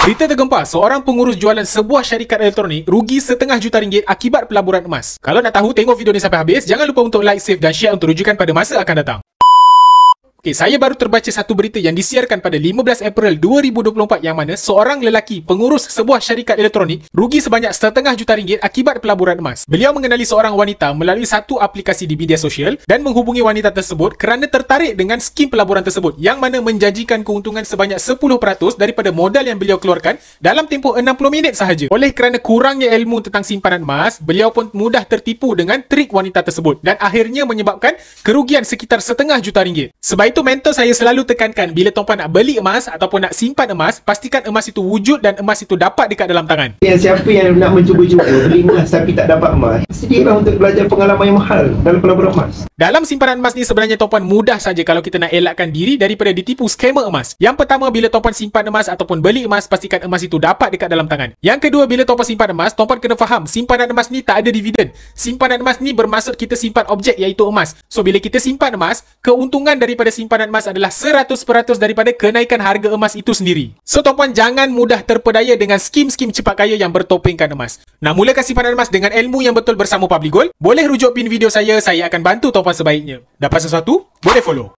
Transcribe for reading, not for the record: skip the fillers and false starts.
Berita tergempar, seorang pengurus jualan sebuah syarikat elektronik rugi RM1,500,000 akibat pelaburan emas. Kalau nak tahu, tengok video ni sampai habis. Jangan lupa untuk like, save dan share untuk rujukan pada masa akan datang. Okay, saya baru terbaca satu berita yang disiarkan pada 15 April 2024 yang mana seorang lelaki pengurus sebuah syarikat elektronik rugi sebanyak RM1,500,000 akibat pelaburan emas. Beliau mengenali seorang wanita melalui satu aplikasi di media sosial dan menghubungi wanita tersebut kerana tertarik dengan skim pelaburan tersebut yang mana menjanjikan keuntungan sebanyak 10% daripada modal yang beliau keluarkan dalam tempoh 60 minit sahaja. Oleh kerana kurangnya ilmu tentang simpanan emas, beliau pun mudah tertipu dengan trik wanita tersebut dan akhirnya menyebabkan kerugian sekitar RM1,500,000. Sebab itu mentor saya selalu tekankan bila tuan-puan nak beli emas ataupun nak simpan emas, pastikan emas itu wujud dan emas itu dapat dekat dalam tangan. Siapa yang nak mencuba-cuba beli emas tapi tak dapat emas, sedialah untuk belajar pengalaman yang mahal dalam pelaburan emas. Dalam simpanan emas ni sebenarnya tuan-puan mudah saja kalau kita nak elakkan diri daripada ditipu skamer emas. Yang pertama, bila tuan-puan simpan emas ataupun beli emas, pastikan emas itu dapat dekat dalam tangan. Yang kedua, bila tuan-puan simpan emas, tuan-puan kena faham simpanan emas ni tak ada dividen. Simpanan emas ni bermaksud kita simpan objek iaitu emas. So bila kita simpan emas, keuntungan daripada simpanan emas adalah 100% daripada kenaikan harga emas itu sendiri. So tuan-puan jangan mudah terpedaya dengan skim-skim cepat kaya yang bertopengkan emas. Nak mulakan simpanan emas dengan ilmu yang betul bersama Public Gold? Boleh rujuk pin video saya akan bantu tuan-puan sebaiknya. Dapat sesuatu? Boleh follow.